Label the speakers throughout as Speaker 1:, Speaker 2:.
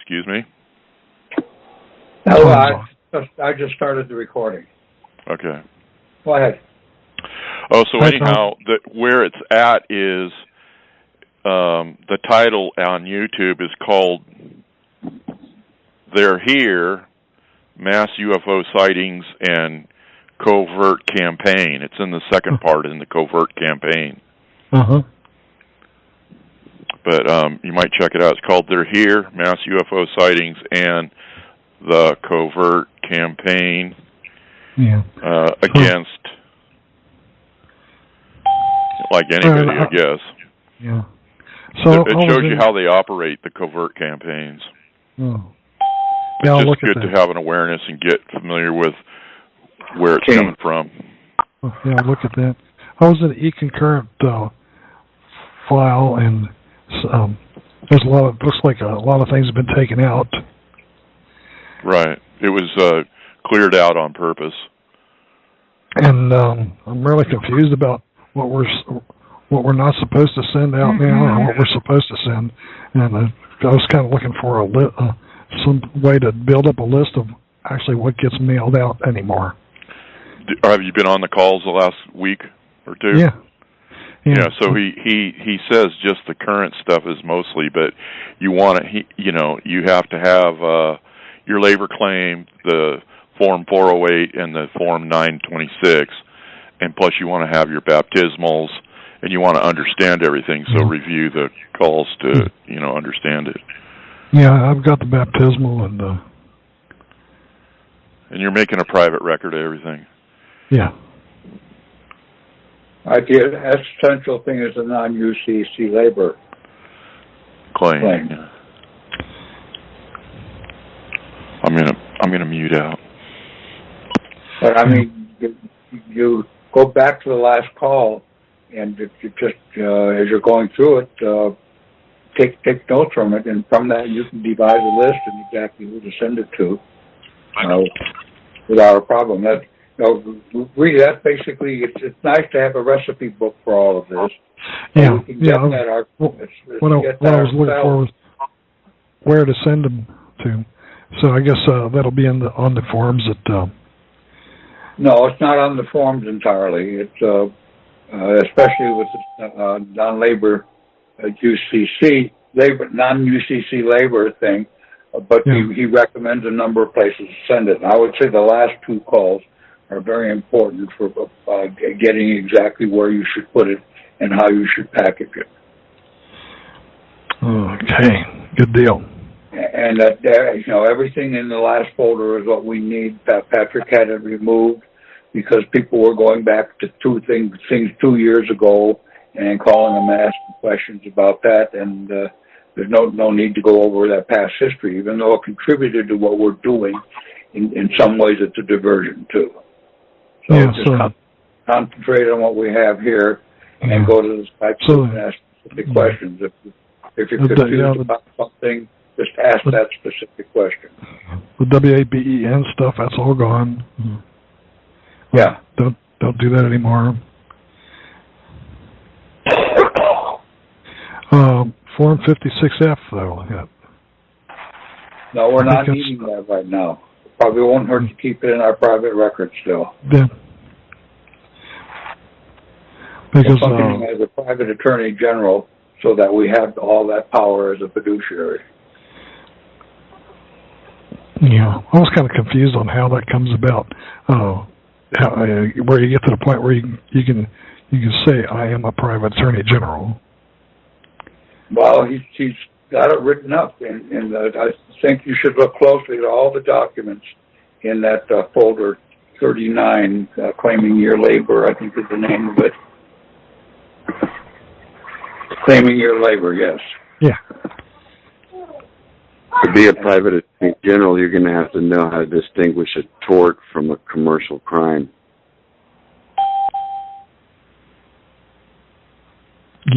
Speaker 1: excuse me?
Speaker 2: No, I just started the recording.
Speaker 1: Okay.
Speaker 2: Go ahead.
Speaker 1: Oh, so anyhow, where it's at is the title on YouTube is called "They're Here: Mass UFO Sightings and Covert Campaign." It's in the second part in the covert campaign. But you might check it out. It's called "They're Here: Mass UFO Sightings and the Covert Campaign against, like anybody, I guess.
Speaker 3: Yeah. So
Speaker 1: it shows you how they operate the covert campaigns.
Speaker 3: Oh.
Speaker 1: Yeah, it's just good to have an awareness and get familiar with where it's coming from.
Speaker 3: Yeah, look at that. I was in the e-concurrent file, and there's a lot of, looks like a lot of things have been taken out.
Speaker 1: Right. It was cleared out on purpose.
Speaker 3: And I'm really confused about what we're not supposed to send out now, or what we're supposed to send. And I was kind of looking for some way to build up a list of actually what gets mailed out anymore.
Speaker 1: Have you been on the calls the last week or two?
Speaker 3: Yeah.
Speaker 1: Yeah, so he says just the current stuff is mostly, but you want to, you have to have your labor claim, the Form 408 and the Form 926, and plus you want to have your baptismals, and you want to understand everything, so review the calls to, understand it.
Speaker 3: Yeah, I've got the baptismal and
Speaker 1: you're making a private record of everything.
Speaker 3: Yeah.
Speaker 2: The essential thing is the non-UCC labor claim.
Speaker 1: Yeah. I'm gonna mute out.
Speaker 2: But I mean, you go back to the last call, and if you just as you're going through it, take notes from it, and from that you can devise a list and exactly who to send it to without a problem. That. Really, that's basically, it's nice to have a recipe book for all of this.
Speaker 3: Yeah,
Speaker 2: what
Speaker 3: I was looking for was where to send them to. So I guess that'll be on the forums that...
Speaker 2: No, it's not on the forums entirely. It's especially with the non-labor UCC, non-UCC labor thing, but he recommends a number of places to send it. And I would say the last two calls are very important for getting exactly where you should put it and how you should package it.
Speaker 3: Okay, good deal.
Speaker 2: And everything in the last folder is what we need. Patrick had it removed because people were going back to things 2 years ago and calling them and asking questions about that. And there's no need to go over that past history, even though it contributed to what we're doing. In some ways, it's a diversion too. So concentrate on what we have here and go to the Skype and ask specific questions. If you're confused about something, just ask that specific question.
Speaker 3: The WABEN stuff, that's all gone.
Speaker 2: Yeah.
Speaker 3: Don't do that anymore. Form 56F, though. Yeah.
Speaker 2: No, we're not needing that right now. Probably won't hurt to keep it in our private record still.
Speaker 3: Yeah. Because
Speaker 2: functioning as a private attorney general, so that we have all that power as a fiduciary.
Speaker 3: Yeah, I was kind of confused on how that comes about. Where you get to the point where you can say I am a private attorney general.
Speaker 2: Well, he's got it written up, and I think you should look closely at all the documents in that folder 39, claiming your labor, I think is the name of it. Claiming your labor, yes.
Speaker 3: Yeah.
Speaker 4: To be a private attorney general, you're going to have to know how to distinguish a tort from a commercial crime.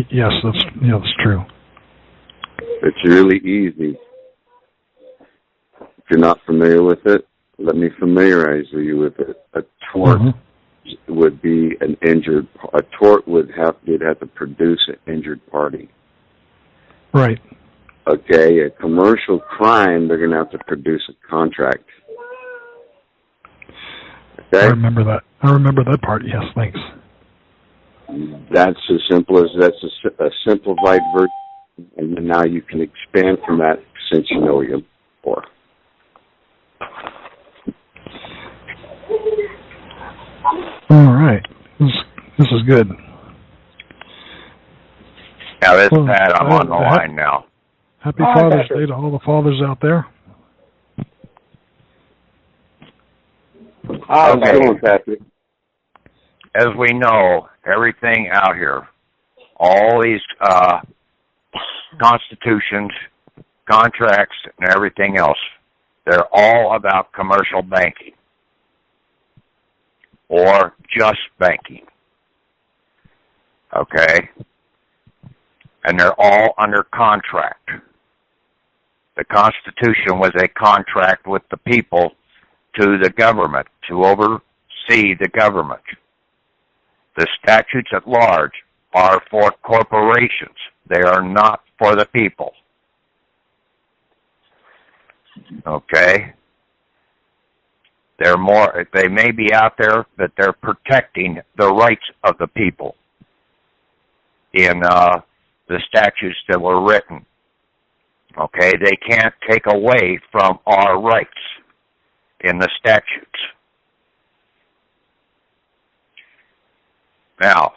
Speaker 3: Yes, that's true.
Speaker 4: It's really easy. If you're not familiar with it, let me familiarize you with it. A tort would be a tort you'd have to produce an injured party.
Speaker 3: Right.
Speaker 4: Okay, a commercial crime, they're going to have to produce a contract. Okay?
Speaker 3: I remember that. I remember that part. Yes, thanks.
Speaker 4: That's as simple as a simplified version, and then now you can expand from that since you know you before.
Speaker 3: All right. This is good.
Speaker 5: Now, this is Pat. I'm on the line now.
Speaker 3: Happy Father's Day to all the fathers out there.
Speaker 4: Okay, Patrick.
Speaker 5: As we know, everything out here, all these constitutions, contracts, and everything else, they're all about commercial banking or just banking. Okay? And they're all under contract. The Constitution was a contract with the people to the government, to oversee the government. The statutes at large are for corporations. They are not for the people. Okay? They may be out there, but they're protecting the rights of the people in the statutes that were written. Okay? They can't take away from our rights in the statutes. Now,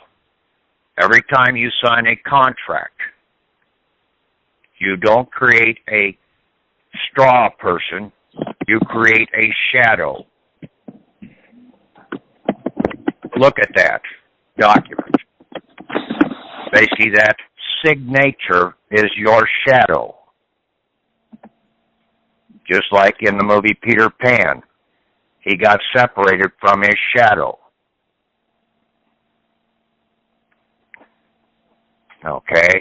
Speaker 5: every time you sign a contract, you don't create a straw person, you create a shadow. Look at that document. Basically, that signature is your shadow. Just like in the movie Peter Pan, he got separated from his shadow. Okay?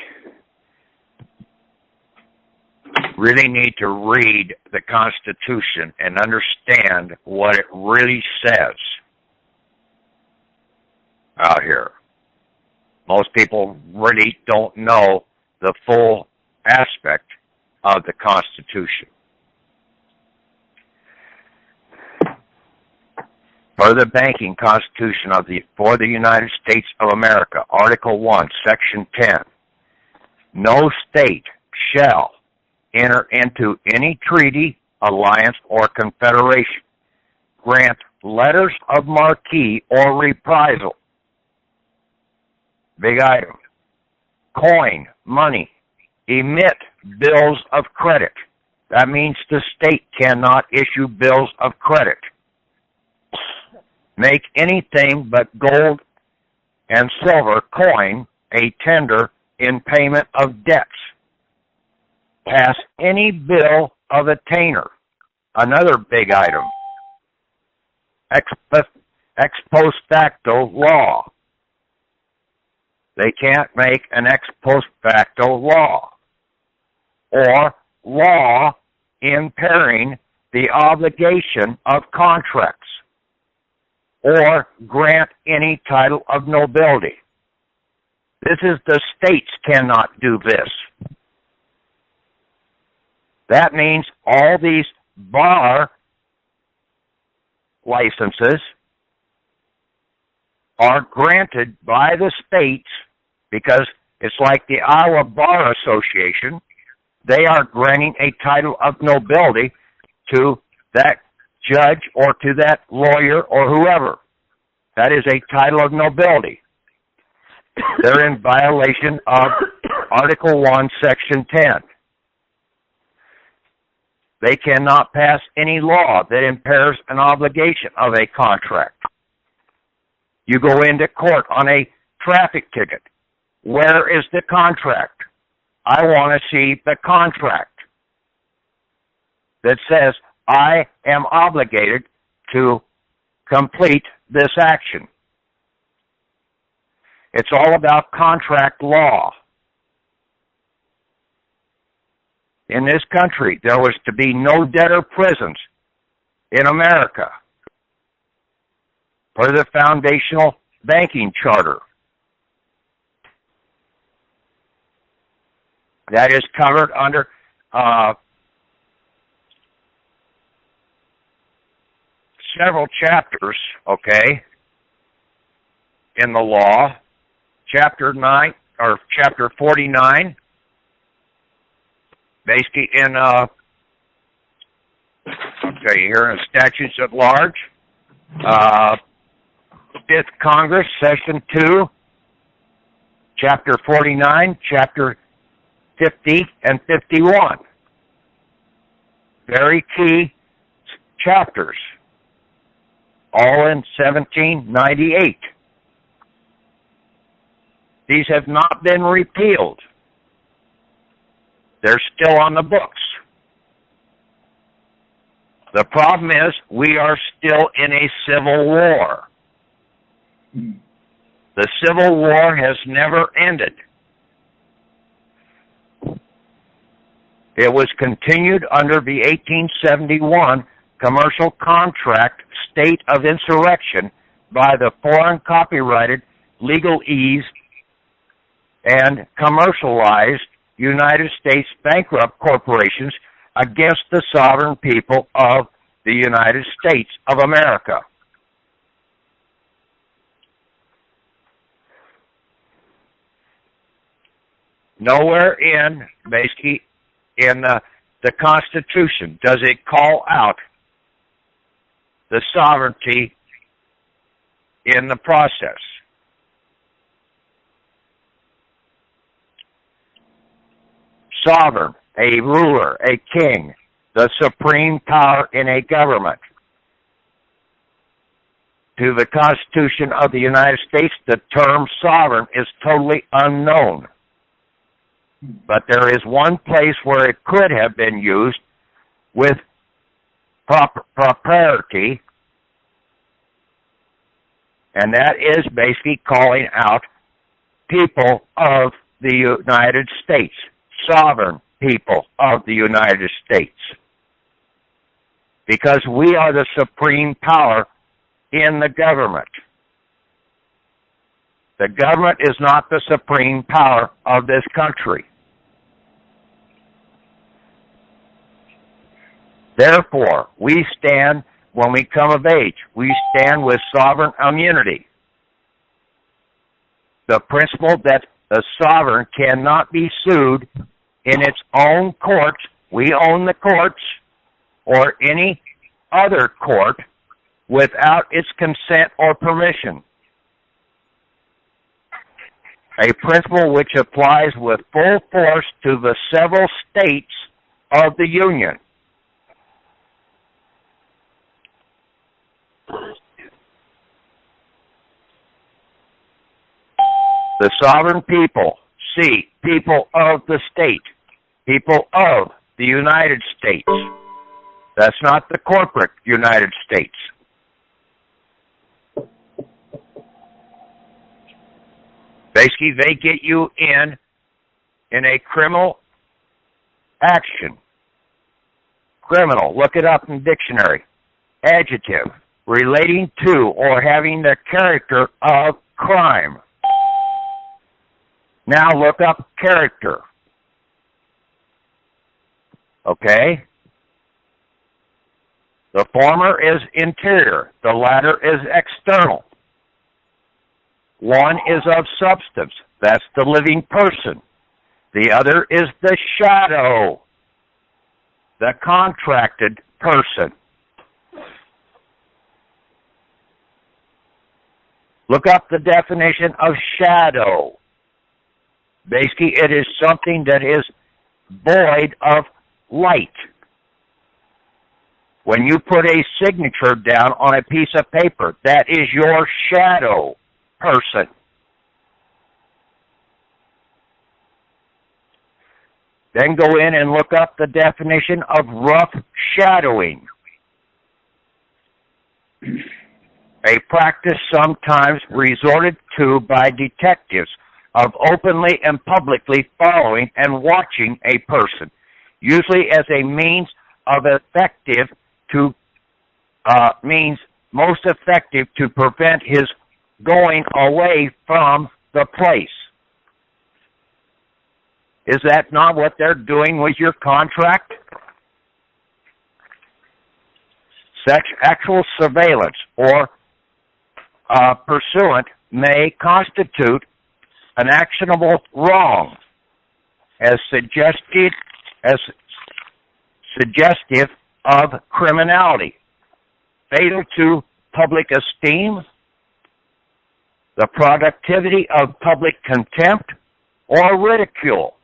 Speaker 5: Really need to read the Constitution and understand what it really says out here. Most people really don't know the full aspect of the Constitution. For the banking Constitution for the United States of America, Article 1, Section 10, no state shall enter into any treaty, alliance, or confederation, grant letters of marque or reprisal, big item, coin, money, emit bills of credit. That means the state cannot issue bills of credit. Make anything but gold and silver coin a tender in payment of debts. Pass any bill of attainder. Another big item. Ex post facto law. They can't make an ex post facto law. Or law impairing the obligation of contracts. Or grant any title of nobility. This is the states cannot do this. That means all these bar licenses are granted by the states because it's like the Iowa Bar Association. They are granting a title of nobility to that judge or to that lawyer or whoever. That is a title of nobility. They're in violation of Article 1, Section 10. They cannot pass any law that impairs an obligation of a contract. You go into court on a traffic ticket. Where is the contract? I want to see the contract that says I am obligated to complete this action. It's all about contract law. In this country, there was to be no debtor prisons in America per the foundational banking charter. That is covered under several chapters, okay, in the law. Chapter 9 or chapter 49, basically in I'll tell you here in statutes at large, 5th Congress, Session 2, Chapter 49, Chapter 50 and 51. Very key chapters, all in 1798. These have not been repealed. They're still on the books. The problem is we are still in a civil war. The Civil War has never ended. It was continued under the 1871 Commercial Contract State of Insurrection by the foreign copyrighted legalese and commercialized United States bankrupt corporations against the sovereign people of the United States of America. Nowhere in, basically, in the Constitution does it call out the sovereignty in the process. Sovereign, a ruler, a king, the supreme power in a government. To the Constitution of the United States, the term sovereign is totally unknown. But there is one place where it could have been used with propriety, and that is basically calling out people of the United States, sovereign people of the United States. Because we are the supreme power in the government. The government is not the supreme power of this country. Therefore, we stand, when we come of age, we stand with sovereign immunity. The principle that the sovereign cannot be sued in its own courts, we own the courts, or any other court without its consent or permission. A principle which applies with full force to the several states of the Union. The sovereign people, see, people of the state, people of the United States. That's not the corporate United States. Basically, they get you in a criminal action. Criminal, look it up in dictionary. Adjective, relating to or having the character of crime. Now look up character. Okay? The former is interior. The latter is external. One is of substance. That's the living person. The other is the shadow. The contracted person. Look up the definition of shadow. Basically, it is something that is void of light. When you put a signature down on a piece of paper, that is your shadow person. Then go in and look up the definition of rough shadowing. A practice sometimes resorted to by detectives of openly and publicly following and watching a person, usually as a means of most effective to prevent his going away from the place. Is that not what they're doing with your contract? Such actual surveillance or pursuant may constitute an actionable wrong as suggestive of criminality, fatal to public esteem, the productivity of public contempt, or ridicule.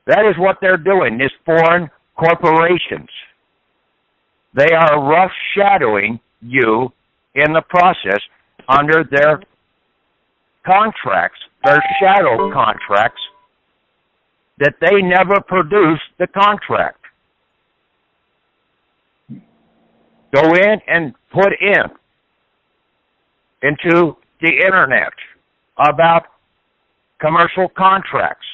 Speaker 5: That is what they're doing, these foreign corporations. They are rough-shadowing you in the process under their contracts, their shadow contracts, that they never produce the contract. Go in and put into the internet about commercial contracts.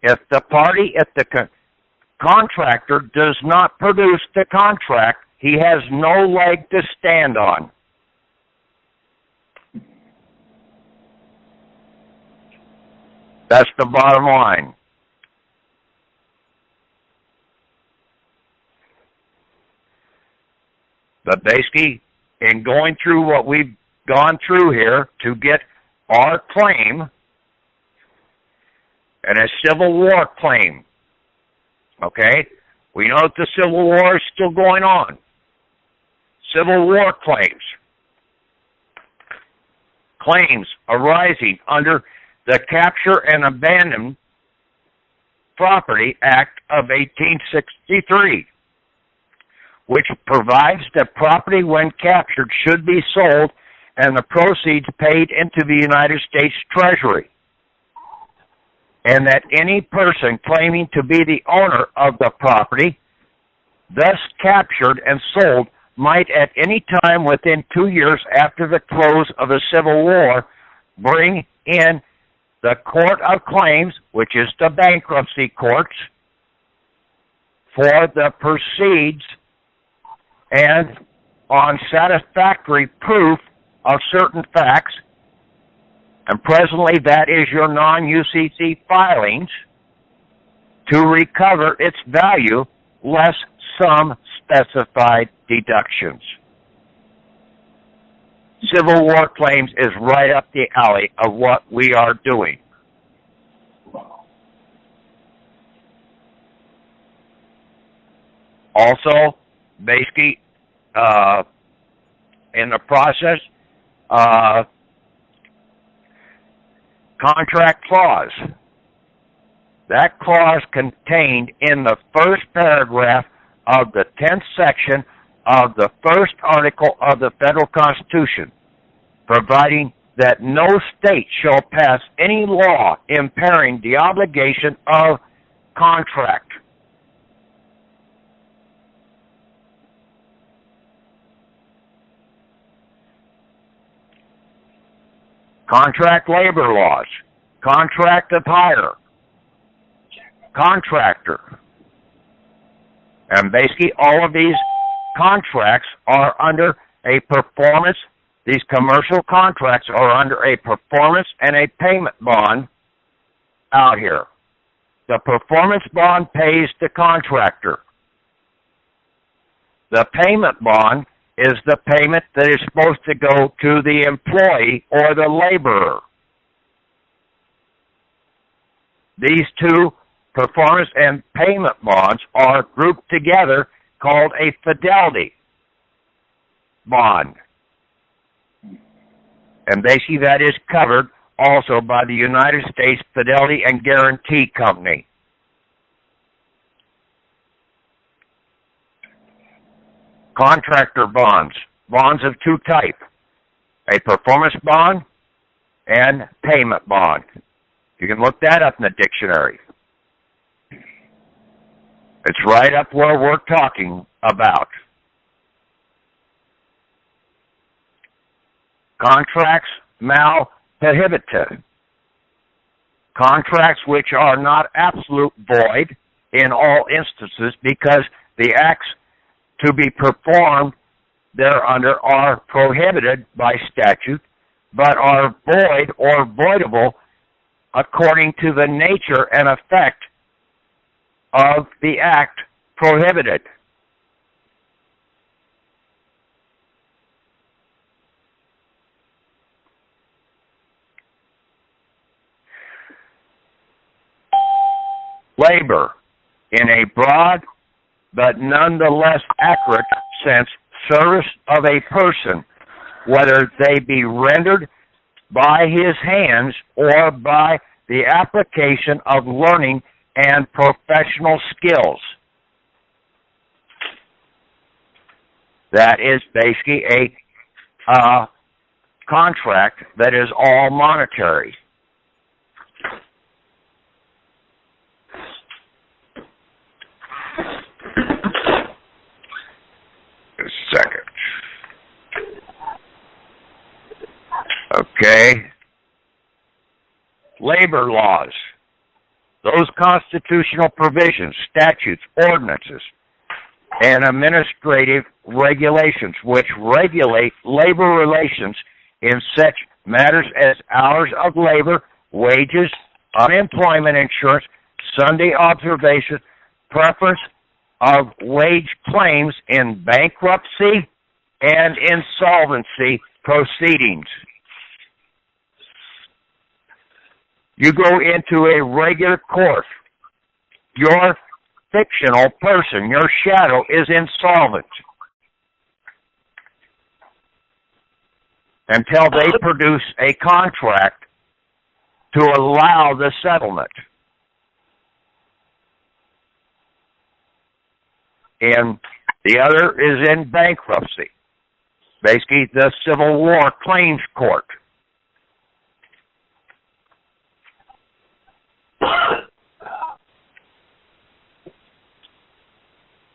Speaker 5: If the contractor does not produce the contract, he has no leg to stand on. That's the bottom line. But basically, in going through what we've gone through here to get our claim, and a Civil War claim, okay? We know that the Civil War is still going on. Civil War claims. Claims arising under the Capture and Abandon Property Act of 1863, which provides that property when captured should be sold and the proceeds paid into the United States Treasury, and that any person claiming to be the owner of the property, thus captured and sold, might at any time within 2 years after the close of the Civil War bring in the Court of Claims, which is the bankruptcy courts, for the proceeds, and on satisfactory proof of certain facts, and presently that is your non-UCC filings, to recover its value less some specified deductions. Civil War claims is right up the alley of what we are doing. Also, basically, in the process, contract clause. That clause contained in the first paragraph of the 10th section of the first article of the Federal Constitution, providing that no state shall pass any law impairing the obligation of contract. Contract labor laws, contract of hire, contractor. And basically all of these contracts are under a performance, these commercial contracts are under a performance and a payment bond out here. The performance bond pays the contractor. The payment bond is the payment that is supposed to go to the employee or the laborer. These two performance and payment bonds are grouped together called a fidelity bond. And basically that is covered also by the United States Fidelity and Guarantee Company. Contractor bonds, bonds of two types, a performance bond and payment bond. You can look that up in the dictionary. It's right up where we're talking about. Contracts mal prohibited. Contracts which are not absolute void in all instances because the acts to be performed thereunder are prohibited by statute but are void or voidable according to the nature and effect of the act prohibited. Labor, in a broad but nonetheless accurate sense, service of a person, whether they be rendered by his hands or by the application of learning and professional skills. That is basically a contract that is all monetary. Second. Okay. Labor laws. Those constitutional provisions, statutes, ordinances, and administrative regulations which regulate labor relations in such matters as hours of labor, wages, unemployment insurance, Sunday observation, preference of wage claims in bankruptcy and insolvency proceedings. You go into a regular court. Your fictional person, your shadow, is insolvent until they produce a contract to allow the settlement. And the other is in bankruptcy, basically the Civil War Claims Court.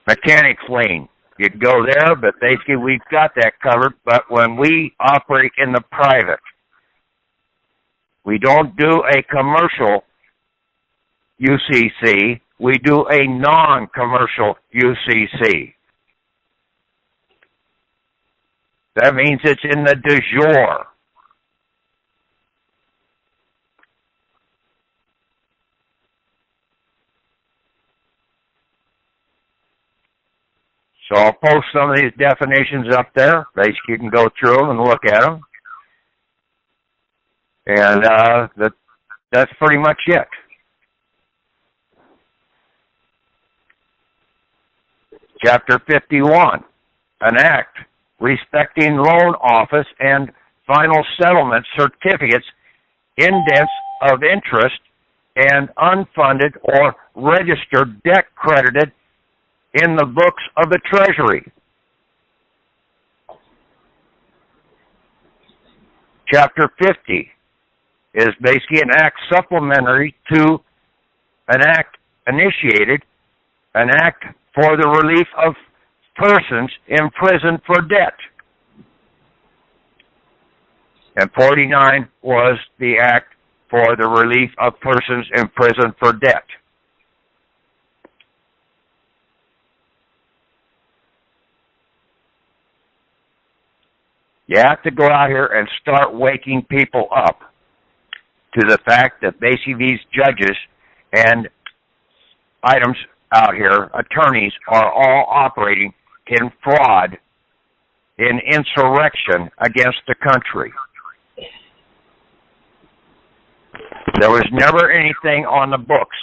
Speaker 5: Mechanics lien. You go there, but basically we've got that covered. But when we operate in the private, we don't do a commercial UCC. We do a non-commercial UCC. That means it's in the de jure. So I'll post some of these definitions up there. Basically, you can go through them and look at them. And that's pretty much it. Chapter 51, an act respecting loan office and final settlement certificates, indents of interest, and unfunded or registered debt credited in the books of the Treasury. Chapter 50 is basically an act supplementary to an act initiated, an act for the relief of persons imprisoned for debt. And 49 was the act for the relief of persons imprisoned for debt. You have to go out here and start waking people up to the fact that basically these judges and items out here, attorneys, are all operating in fraud, in insurrection against the country. There was never anything on the books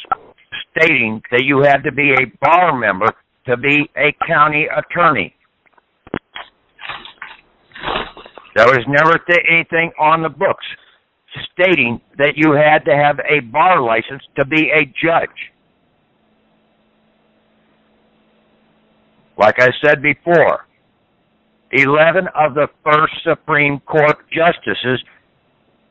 Speaker 5: stating that you had to be a bar member to be a county attorney. There was never anything on the books stating that you had to have a bar license to be a judge. Like I said before, 11 of the first Supreme Court justices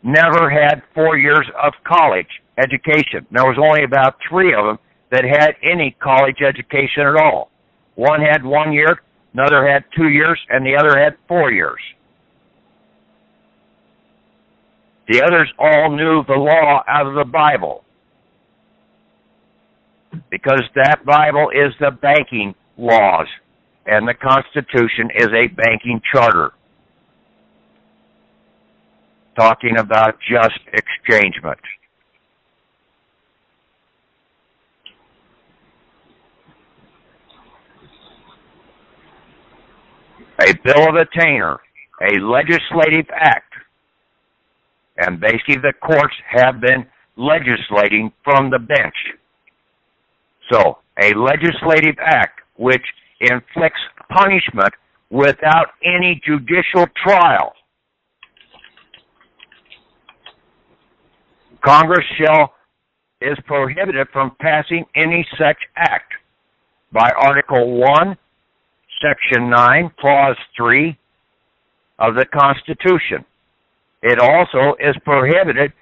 Speaker 5: never had 4 years of college education. There was only about 3 of them that had any college education at all. One had 1 year, another had 2 years, and the other had 4 years. The others all knew the law out of the Bible, because that Bible is the banking laws, and the Constitution is a banking charter. talking about just exchangement. A bill of attainder, a legislative act, and basically the courts have been legislating from the bench. So, a legislative act which inflicts punishment without any judicial trial. Congress is prohibited from passing any such act by Article 1, Section 9, Clause 3 of the Constitution. It also is prohibited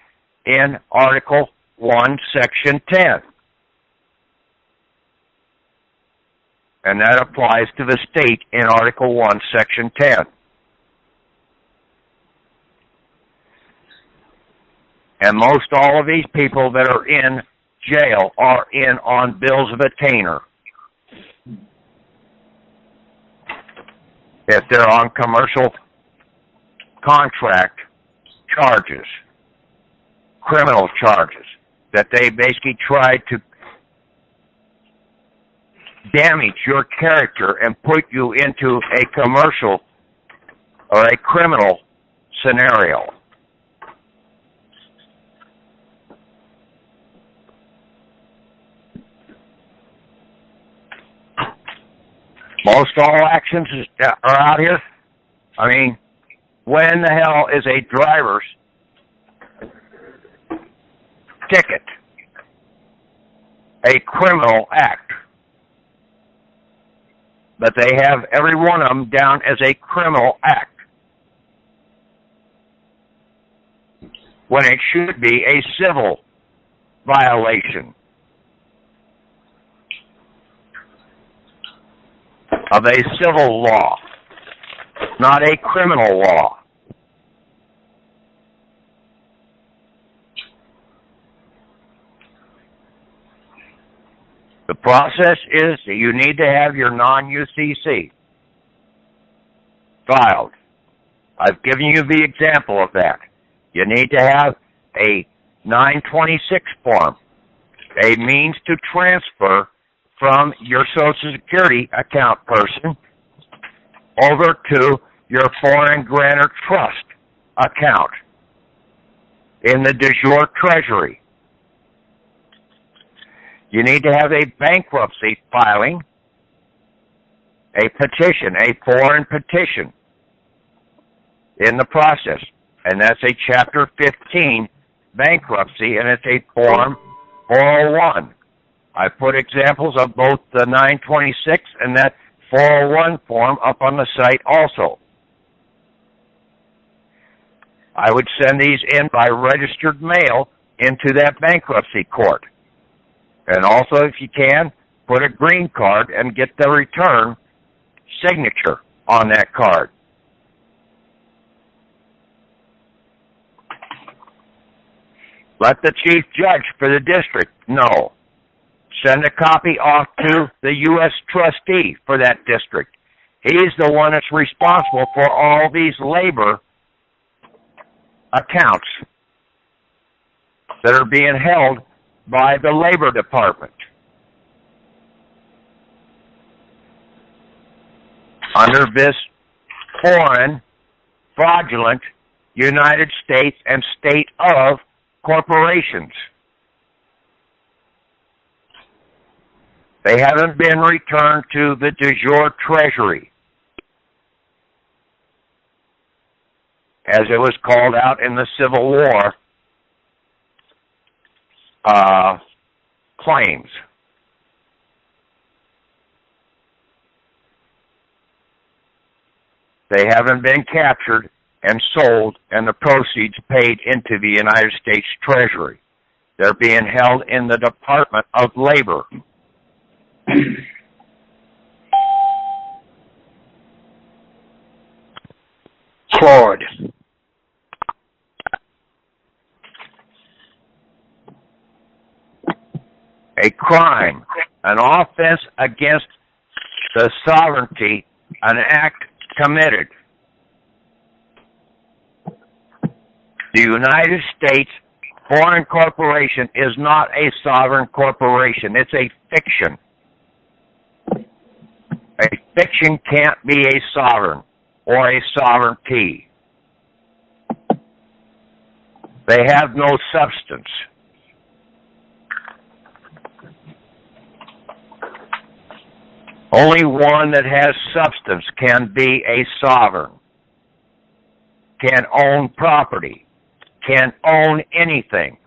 Speaker 5: in Article 1, Section 10. And that applies to the state in Article 1, Section 10. And most all of these people that are in jail are in on bills of attainder. If they're on commercial contract charges, criminal charges, that they basically try to damage your character and put you into a commercial or a criminal scenario. Most all actions are out here. I mean, when the hell is a driver's ticket a criminal act? But they have every one of them down as a criminal act, when it should be a civil violation of a civil law, not a criminal law. The process is that you need to have your non-UCC filed. I've given you the example of that. You need to have a 926 form, a means to transfer from your Social Security account person over to your foreign grantor trust account in the de jure treasury. You need to have a bankruptcy filing, a petition, a foreign petition in the process. And that's a Chapter 15 bankruptcy, and it's a Form 401. I put examples of both the 926 and that 401 form up on the site also. I would send these in by registered mail into that bankruptcy court. And also, if you can, put a green card and get the return signature on that card. Let the chief judge for the district know. Send a copy off to the U.S. trustee for that district. He's the one that's responsible for all these labor accounts that are being held by the Labor Department under this foreign, fraudulent United States and state of corporations. They haven't been returned to the de jure treasury, as it was called out in the Civil War claims. They haven't been captured and sold and the proceeds paid into the United States Treasury. They're being held in the Department of Labor.
Speaker 2: Claude.
Speaker 5: A crime, an offense against the sovereignty, an act committed The United States foreign corporation is not a sovereign corporation. It's a fiction. A fiction can't be a sovereign or a sovereignty. They have no substance. Only one that has substance can be a sovereign, can own property, can own anything.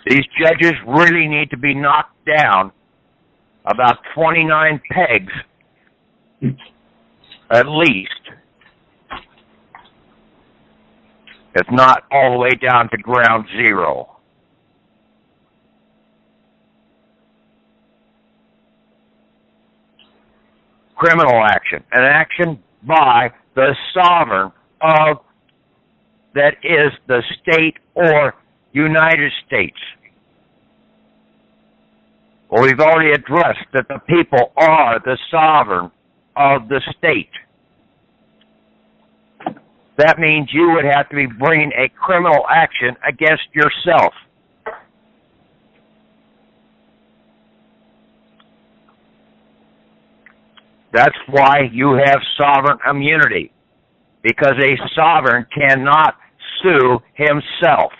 Speaker 5: These judges really need to be knocked down about 29 pegs, at least, if not all the way down to ground zero. Criminal action, an action by the sovereign of that is the state or United States. Well, we've already addressed that the people are the sovereign of the state. That means you would have to be bringing a criminal action against yourself. That's why you have sovereign immunity, because a sovereign cannot sue himself.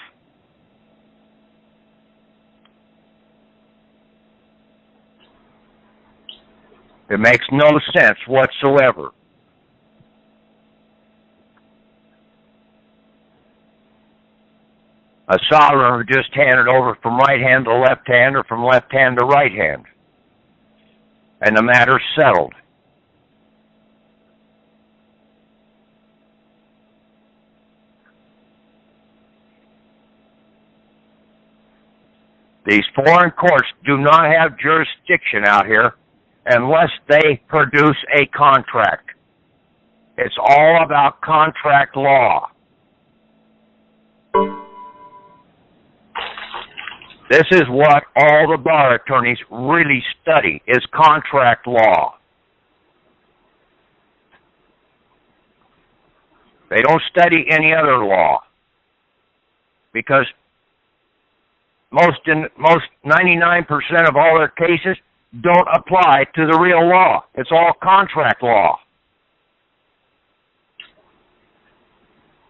Speaker 5: It makes no sense whatsoever. A sovereign would just hand it over from right hand to left hand or from left hand to right hand, and the matter's settled. These foreign courts do not have jurisdiction out here unless they produce a contract. It's all about contract law. This is what all the bar attorneys really study, is contract law. They don't study any other law, because most 99% of all their cases don't apply to the real law. It's all contract law.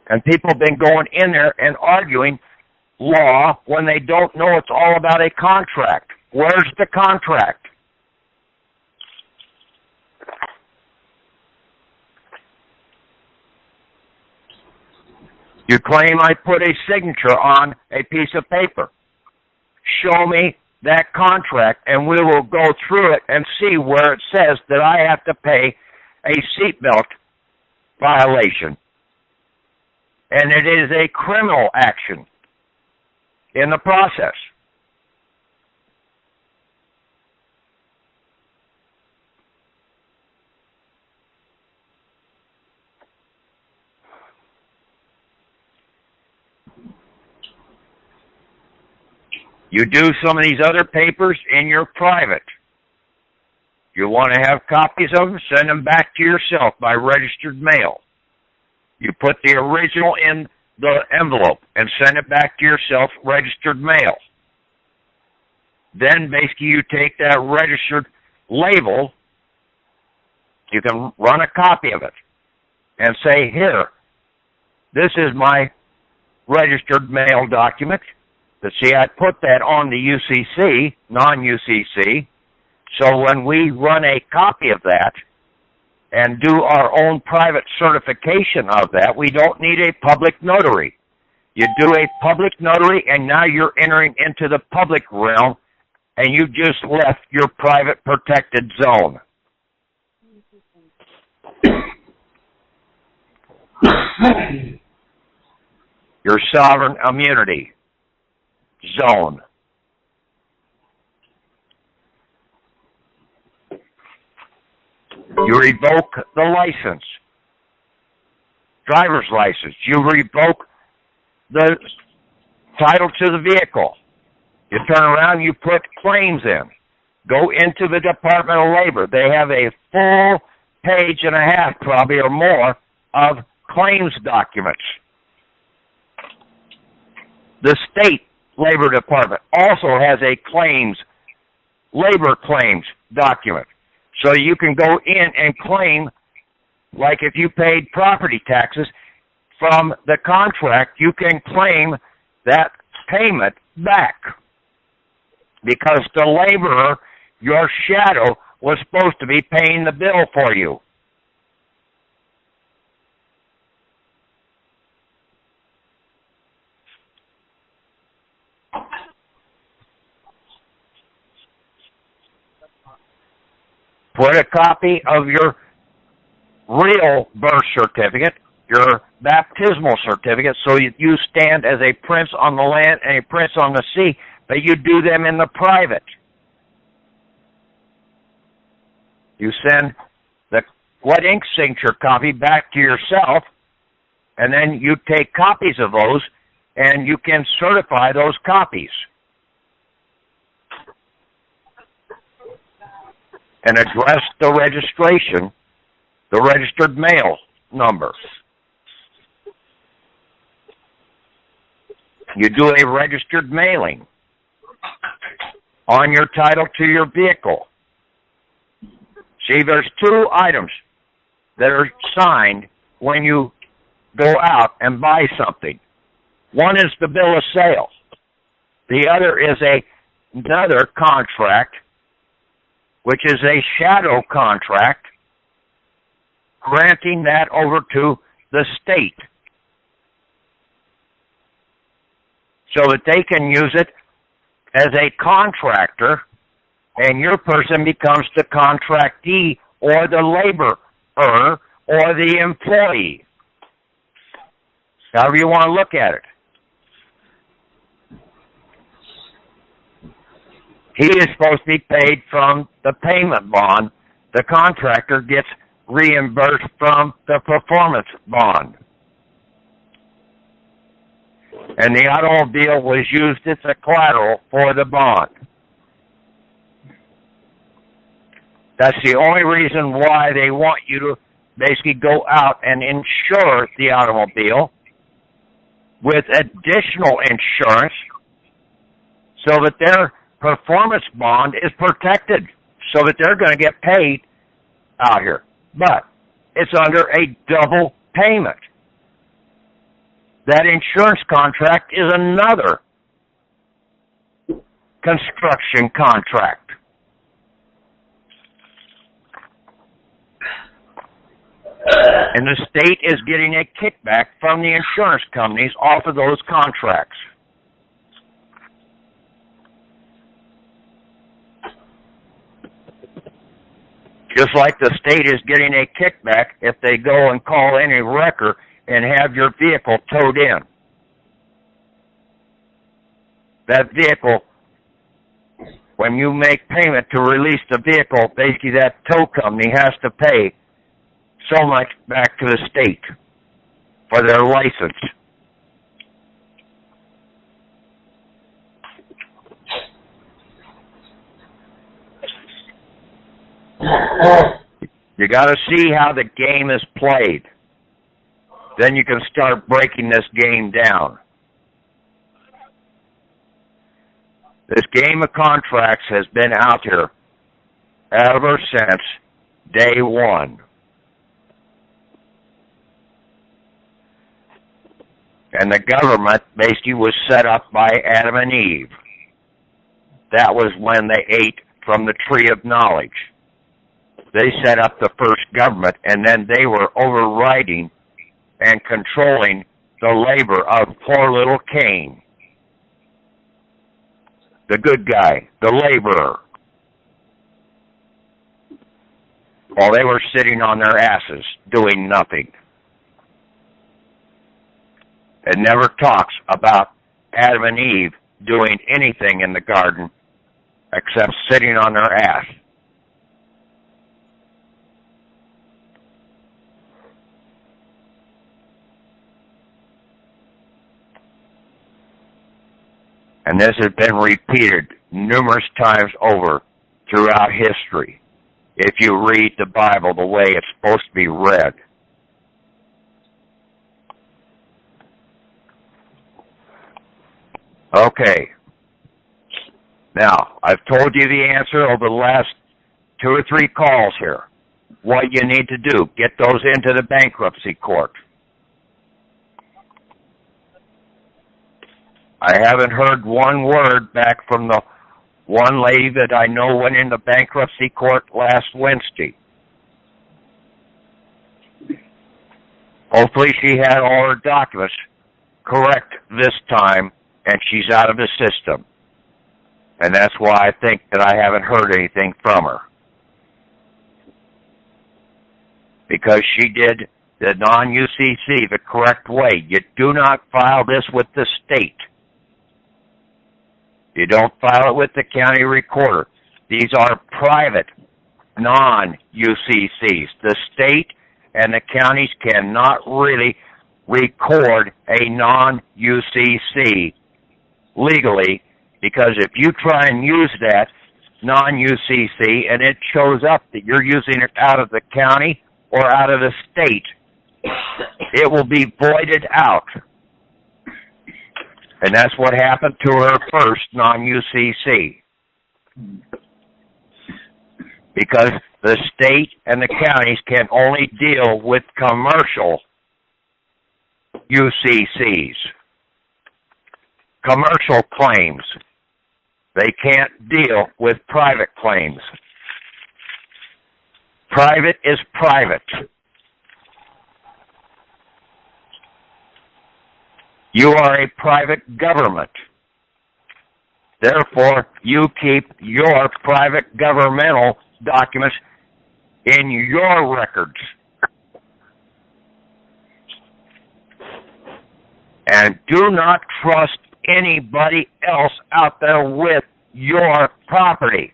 Speaker 5: And people have been going in there and arguing law when they don't know it's all about a contract. Where's the contract? You claim I put a signature on a piece of paper. Show me that contract, and we will go through it and see where it says that I have to pay a seatbelt violation. And it is a criminal action in the process. You do some of these other papers in your private. You want to have copies of them, send them back to yourself by registered mail. You put the original in the envelope and send it back to yourself, registered mail. Then basically you take that registered label, you can run a copy of it and say, here, this is my registered mail document. But see, I put that on the UCC, non-UCC, so when we run a copy of that and do our own private certification of that, we don't need a public notary. You do a public notary, and now you're entering into the public realm, and you just left your private protected zone. Your sovereign immunity zone. You revoke the license, driver's license. You revoke the title to the vehicle. You turn around, you put claims in. Go into the Department of Labor. They have a full page and a half, probably, or more, of claims documents. The state labor department also has a labor claims document. So you can go in and claim, like if you paid property taxes from the contract, you can claim that payment back. Because the laborer, your shadow, was supposed to be paying the bill for you. Put a copy of your real birth certificate, your baptismal certificate, so you stand as a prince on the land and a prince on the sea, but you do them in the private. You send the wet ink signature copy back to yourself, and then you take copies of those, and you can certify those copies. And address the registration, the registered mail number. You do a registered mailing on your title to your vehicle. See, there's two items that are signed when you go out and buy something. One is the bill of sale. The other is another contract, which is a shadow contract, granting that over to the state so that they can use it as a contractor, and your person becomes the contractee or the laborer or the employee. However you want to look at it. He is supposed to be paid from the payment bond. The contractor gets reimbursed from the performance bond. And the automobile was used as a collateral for the bond. That's the only reason why they want you to basically go out and insure the automobile with additional insurance so that their performance bond is protected, so that they're going to get paid out here. But it's under a double payment. That insurance contract is another construction contract. And the state is getting a kickback from the insurance companies off of those contracts. Just like the state is getting a kickback if they go and call any wrecker and have your vehicle towed in. That vehicle, when you make payment to release the vehicle, basically that tow company has to pay so much back to the state for their license. You got to see how the game is played. Then you can start breaking this game down. This game of contracts has been out here ever since day one. And the government basically was set up by Adam and Eve. That was when they ate from the tree of knowledge. They set up the first government, and then they were overriding and controlling the labor of poor little Cain. The good guy, the laborer. While they were sitting on their asses, doing nothing. It never talks about Adam and Eve doing anything in the garden except sitting on their ass. And this has been repeated numerous times over throughout history. if you read the Bible the way it's supposed to be read. Okay. Now, I've told you the answer over the last 2 or 3 calls here. What you need to do, get those into the bankruptcy court. I haven't heard one word back from the one lady that I know went into bankruptcy court last Wednesday. Hopefully she had all her documents correct this time, and she's out of the system. And that's why I think that I haven't heard anything from her. Because she did the non-UCC the correct way. You do not file this with the state. You don't file it with the county recorder. These are private non-UCCs. The state and the counties cannot really record a non-UCC legally, because if you try and use that non-UCC and it shows up that you're using it out of the county or out of the state, it will be voided out. And that's what happened to her first non-UCC. Because the state and the counties can only deal with commercial UCCs. Commercial claims. They can't deal with private claims. Private is private. You are a private government. Therefore, you keep your private governmental documents in your records. And do not trust anybody else out there with your property.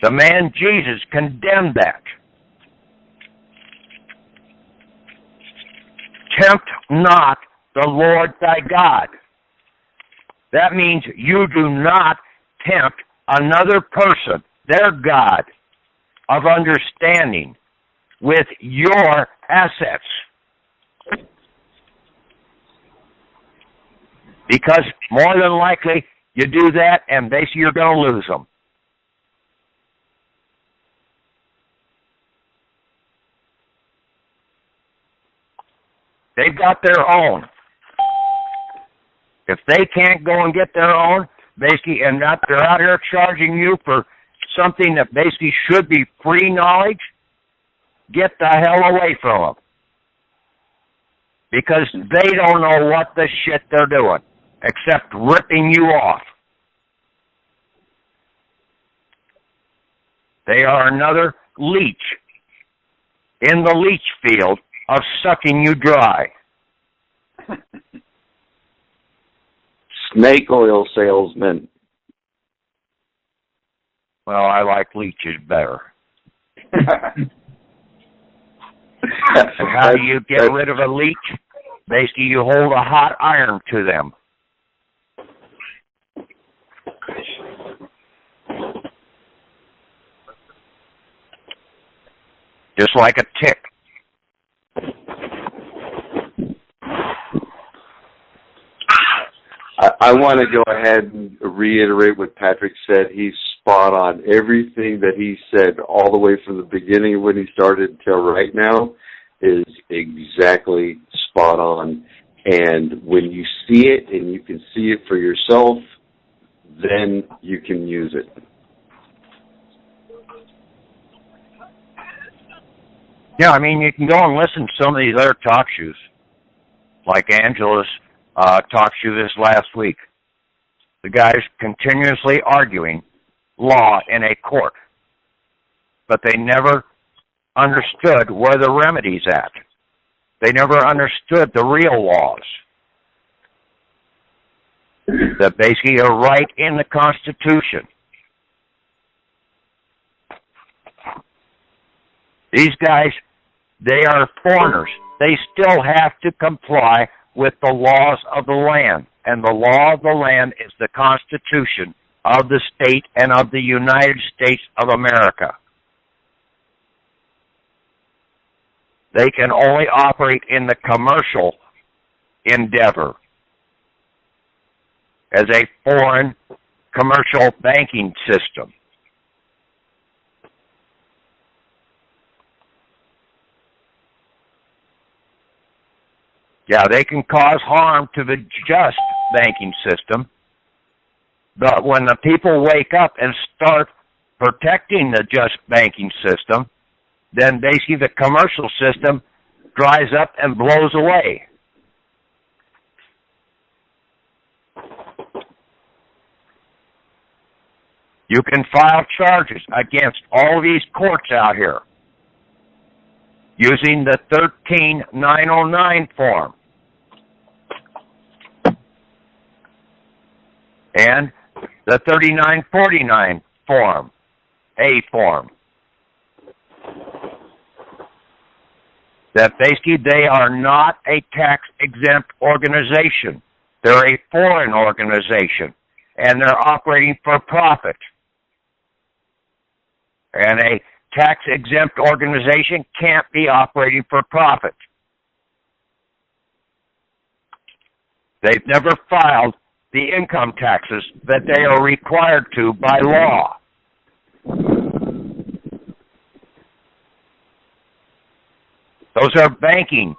Speaker 5: The man Jesus condemned that. Tempt not the Lord thy God. That means you do not tempt another person, their God, of understanding with your assets. Because more than likely, you do that and basically you're going to lose them. They've got their own. If they can't go and get their own, basically, and not, they're out here charging you for something that basically should be free knowledge, get the hell away from them. Because they don't know what the shit they're doing, except ripping you off. They are another leech in the leech field of sucking you dry.
Speaker 4: Snake oil salesman.
Speaker 5: Well, I like leeches better. How do you get rid of a leech? Basically, you hold a hot iron to them. Just like a tick.
Speaker 4: I want to go ahead and reiterate what Patrick said. He's spot on. Everything that he said all the way from the beginning when he started until right now is exactly spot on. And when you see it and you can see it for yourself, then you can use it.
Speaker 5: Yeah, I mean, you can go and listen to some of these other talk shows, like Angela's talk show this last week. The guy's continuously arguing law in a court, but they never understood where the remedy's at. They never understood the real laws that basically are right in the Constitution. These guys, they are foreigners. They still have to comply with the laws of the land. And the law of the land is the Constitution of the state and of the United States of America. They can only operate in the commercial endeavor as a foreign commercial banking system. Yeah, they can cause harm to the just banking system, but when the people wake up and start protecting the just banking system, then basically the commercial system dries up and blows away. You can file charges against all these courts out here using the 13909 form and the 3949 form, A form. That basically they are not a tax-exempt organization. They're a foreign organization, and they're operating for profit. And a tax-exempt organization can't be operating for profit. They've never filed the income taxes that they are required to by law. Those are banking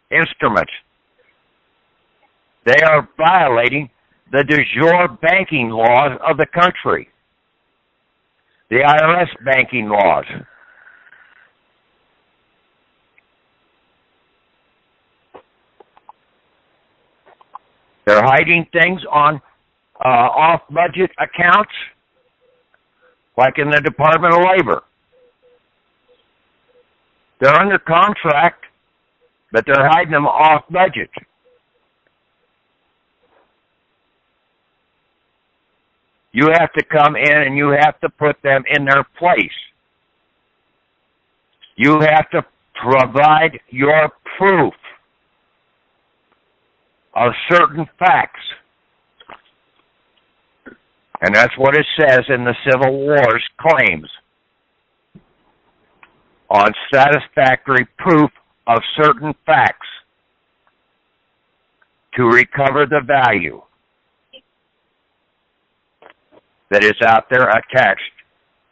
Speaker 5: instruments. They are violating the de jure banking laws of the country, the IRS banking laws. They're hiding things on off-budget accounts, like in the Department of Labor. They're under contract, but they're hiding them off budget. You have to come in and you have to put them in their place. You have to provide your proof of certain facts. And that's what it says in the Civil War's claims. On satisfactory proof of certain facts to recover the value that is out there attached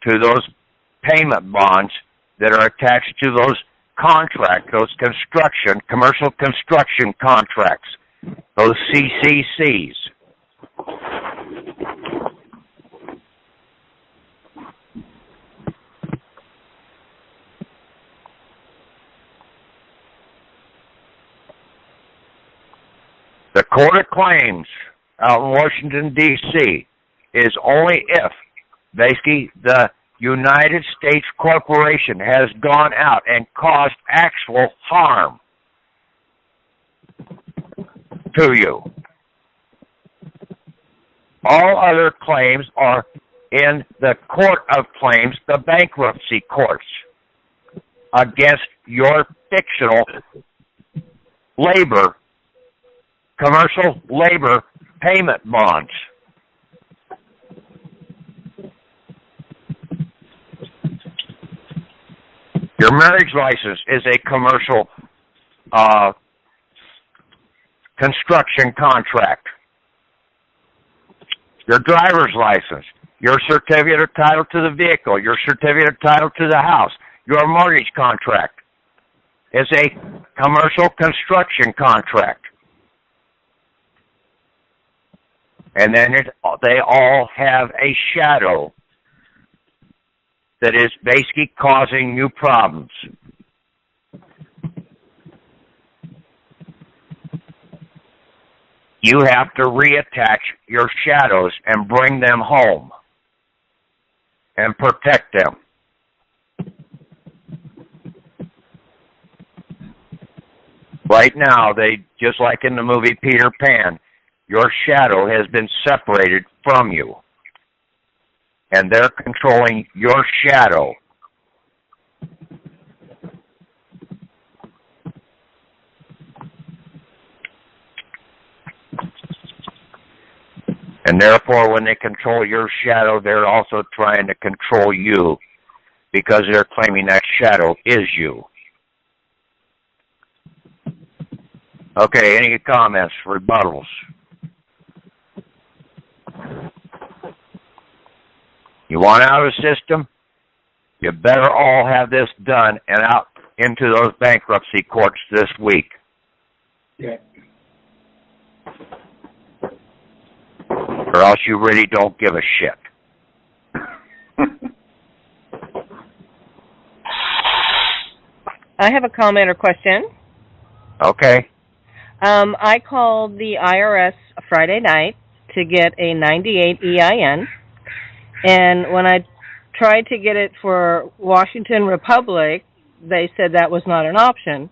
Speaker 5: to those payment bonds that are attached to those contracts, those commercial construction contracts, those CCCs. The Court of Claims out in Washington, D.C. is only if basically the United States corporation has gone out and caused actual harm to you. All other claims are in the Court of Claims, the bankruptcy courts, against your fictional commercial labor payment bonds. Your marriage license is a commercial construction contract. Your driver's license, your certificate of title to the vehicle, your certificate of title to the house, your mortgage contract is a commercial construction contract. And then they all have a shadow that is basically causing you problems. You have to reattach your shadows and bring them home and protect them. Right now, just like in the movie Peter Pan, your shadow has been separated from you, and they're controlling your shadow. And therefore, when they control your shadow, they're also trying to control you because they're claiming that shadow is you. Okay, any comments, rebuttals? You want out of the system? You better all have this done and out into those bankruptcy courts this week.
Speaker 2: Yeah.
Speaker 5: Or else you really don't give a shit.
Speaker 6: I have a comment or question.
Speaker 5: Okay.
Speaker 6: I called the IRS Friday night to get a 98 EIN, and when I tried to get it for Washington Republic, they said that was not an option.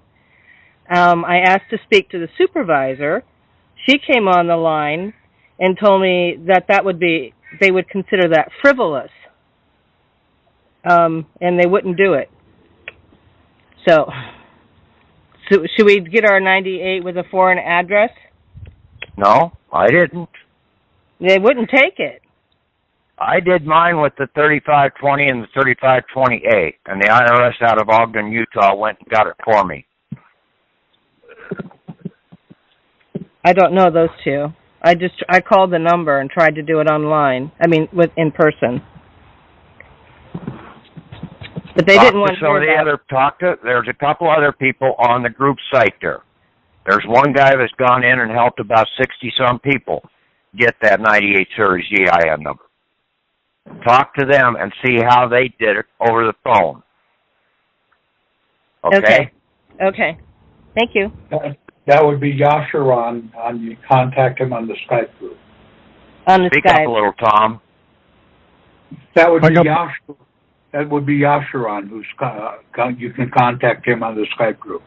Speaker 6: I asked to speak to the supervisor. She came on the line and told me that they would consider that frivolous, and they wouldn't do it. So should we get our 98 with a foreign address?
Speaker 5: No, I didn't.
Speaker 6: They wouldn't take it.
Speaker 5: I did mine with the 3520 and the 3528, and the IRS out of Ogden, Utah went and got it for me.
Speaker 6: I don't know those two. I called the number and tried to do it online. I mean, in person. But they didn't want to hear that.
Speaker 5: There's a couple other people on the group site there. There's one guy that's gone in and helped about 60-some people get that 98 series EIN number. Talk to them and see how they did it over the phone. Okay?
Speaker 6: Okay. Thank you.
Speaker 2: That would be Yasharon. You contact him on the Skype group.
Speaker 6: On the
Speaker 5: Speak
Speaker 6: Skype.
Speaker 5: up a little, Tom.
Speaker 2: That would be Yasharon, you can contact him on the Skype group.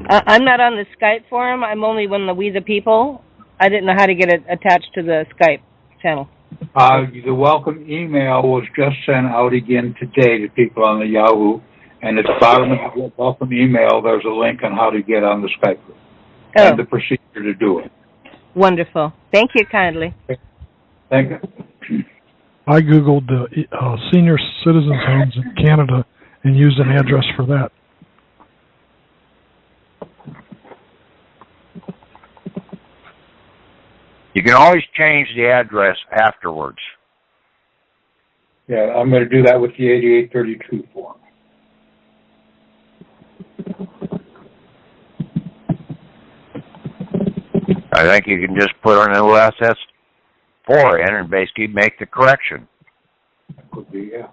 Speaker 6: I'm not on the Skype forum. I'm only one of the We the People. I didn't know how to get it attached to the Skype channel.
Speaker 2: The welcome email was just sent out again today to people on the Yahoo, and at the bottom of the welcome email, there's a link on how to get on the Skype group and the procedure to do it.
Speaker 6: Wonderful. Thank you kindly.
Speaker 2: Thank you.
Speaker 3: I Googled senior citizens homes in Canada and used an address for that.
Speaker 5: You can always change the address afterwards.
Speaker 2: Yeah, I'm going to do that with the 8832 form.
Speaker 5: I think you can just put an SS4 in and basically make the correction.
Speaker 2: That could be, yeah.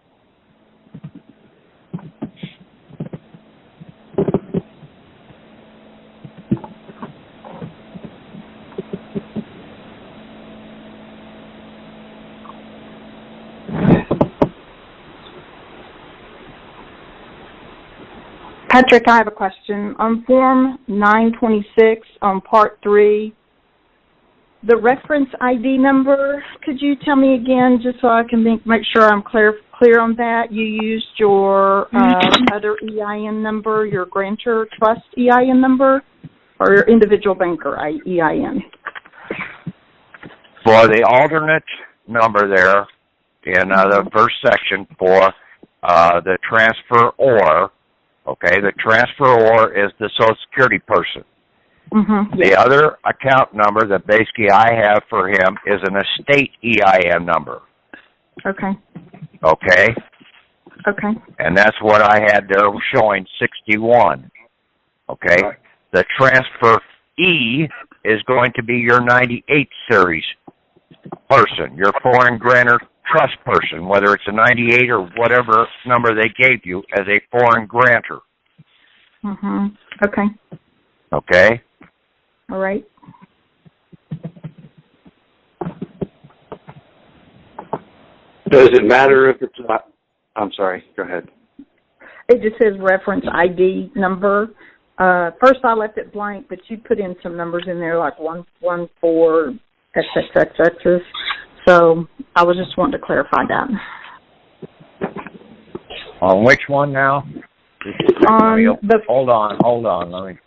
Speaker 7: Patrick, I have a question. On Form 926 on Part 3, the reference ID number, could you tell me again just so I can make sure I'm clear on that? You used your other EIN number, your grantor trust EIN number, or your individual banker EIN?
Speaker 5: For the alternate number there in the first section for the transferor, okay, the transferor is the Social Security person.
Speaker 7: Mm-hmm.
Speaker 5: The other account number that basically I have for him is an estate EIN number.
Speaker 7: Okay.
Speaker 5: Okay?
Speaker 7: Okay.
Speaker 5: And that's what I had there showing 61. Okay?
Speaker 2: Right.
Speaker 5: The transferee is going to be your 98 series person, your foreign grantor trust person, whether it's a 98 or whatever number they gave you as a foreign grantor.
Speaker 7: Mm-hmm. Okay.
Speaker 5: Okay?
Speaker 7: All right.
Speaker 4: Does it matter if it's not? I'm sorry. Go ahead.
Speaker 7: It just says reference ID number. First I left it blank, but you put in some numbers in there like 114 XXXXs. So I was just wanting to clarify that.
Speaker 5: On which one now? Hold on. Let me.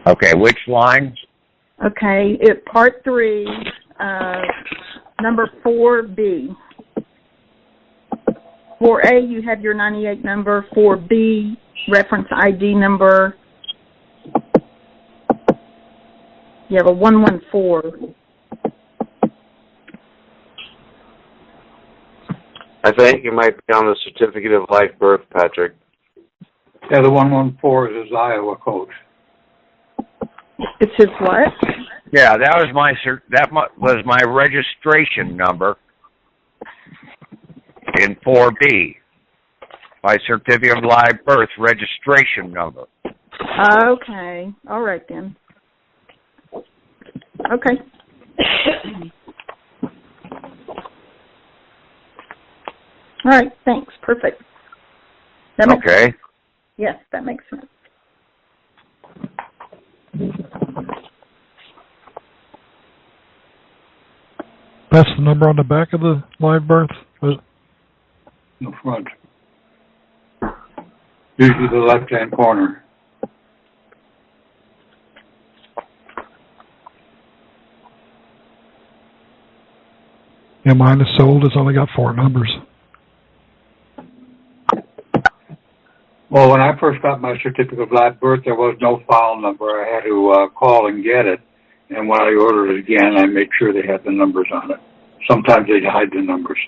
Speaker 5: Okay, which line?
Speaker 7: Okay, part 3, number 4B. 4A, you have your 98 number. 4B, reference ID number. You have a 114.
Speaker 4: I think it might be on the certificate of live birth, Patrick.
Speaker 2: Yeah, the 114 is his Iowa code.
Speaker 7: It's his what?
Speaker 5: Yeah, that was was my registration number in 4B. My certificate of live birth registration number.
Speaker 7: Okay. All right then. Okay. All right. Thanks. Perfect.
Speaker 5: Okay.
Speaker 7: Yes, that makes sense.
Speaker 3: That's the number on the back of the live birth?
Speaker 2: In the front. Usually the left-hand corner.
Speaker 3: Yeah, mine is sold. It's only got 4 numbers.
Speaker 2: Well, when I first got my certificate of live birth, there was no file number. I had to call and get it. And when I ordered it again, I made sure they had the numbers on it. Sometimes they'd hide the numbers.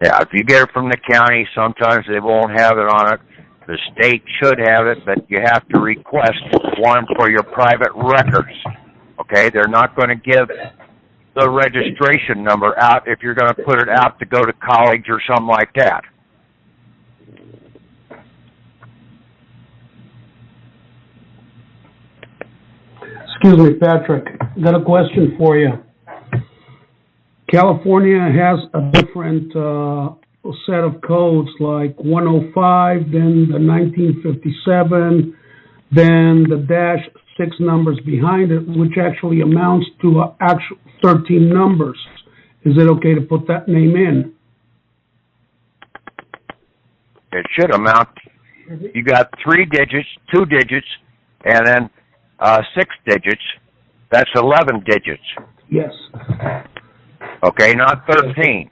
Speaker 5: Yeah, if you get it from the county, sometimes they won't have it on it. The state should have it, but you have to request one for your private records. Okay? They're not going to give the registration number out if you're going to put it out to go to college or something like that.
Speaker 8: Excuse me, Patrick. Got a question for you. California has a different set of codes, like 105, then the 1957, then the dash 6 numbers behind it, which actually amounts to actual 13 numbers. Is it okay to put that name in?
Speaker 5: It should amount. You got 3 digits, 2 digits, and then 6 digits. That's 11 digits.
Speaker 8: Yes.
Speaker 5: Okay, not 13.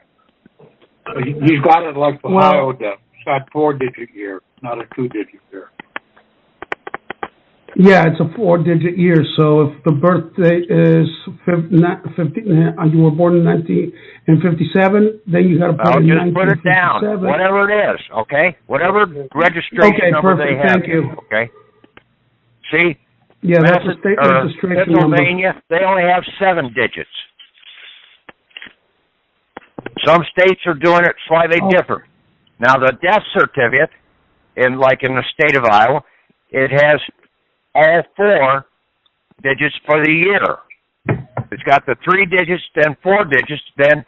Speaker 2: He's got it like Ohio does. It's got 4-digit year, not a 2-digit year.
Speaker 8: Yeah, it's a 4-digit year. So if the birthday is 50, you were born in 1957, then you got to put in 1957.
Speaker 5: Just put it down, whatever it is. Okay, whatever registration number they have.
Speaker 8: Thank you.
Speaker 5: Okay. See.
Speaker 8: Yeah, that's a state registration number.
Speaker 5: Pennsylvania, they only have 7 digits. Some states are doing it slightly different. Now, the death certificate, in the state of Iowa, it has all 4 digits for the year. It's got the 3 digits, then 4 digits, then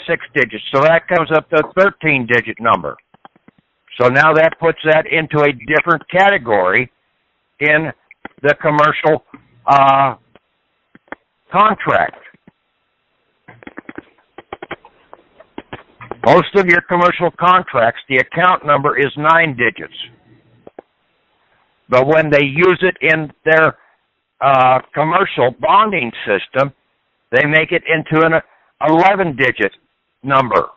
Speaker 5: 6 digits. So that comes up to a 13-digit number. So now that puts that into a different category in the commercial contract. Most of your commercial contracts, the account number is 9 digits. But when they use it in their commercial bonding system, they make it into an 11-digit number.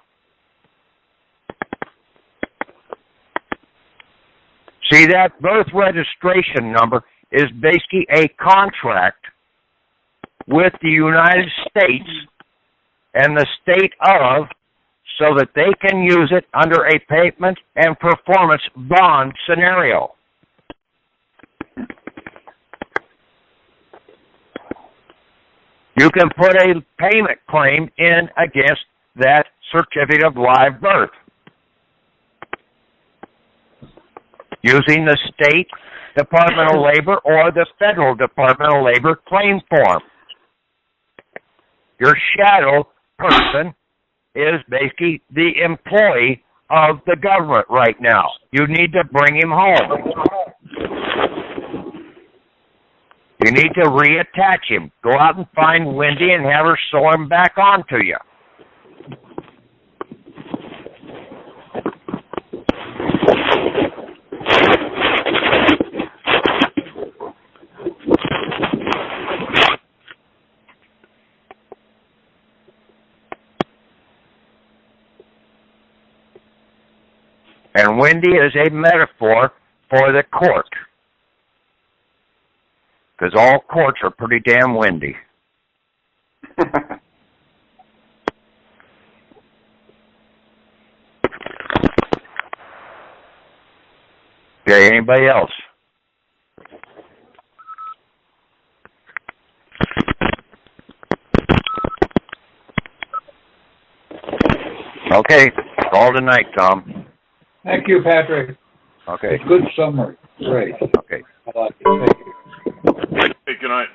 Speaker 5: See, that birth registration number is basically a contract with the United States and the state of, so that they can use it under a payment and performance bond scenario. You can put a payment claim in against that certificate of live birth using the state Department of Labor or the federal Department of Labor claim form. Your shadow person is basically the employee of the government right now. You need to bring him home. You need to reattach him. Go out and find Wendy and have her sew him back onto you. And windy is a metaphor for the court. Because all courts are pretty damn windy. Okay, anybody else? Okay, call tonight, Tom.
Speaker 2: Thank you, Patrick.
Speaker 5: Okay.
Speaker 2: Good summary. Great.
Speaker 5: Okay.
Speaker 2: I like it. Thank you.
Speaker 1: Hey, good night.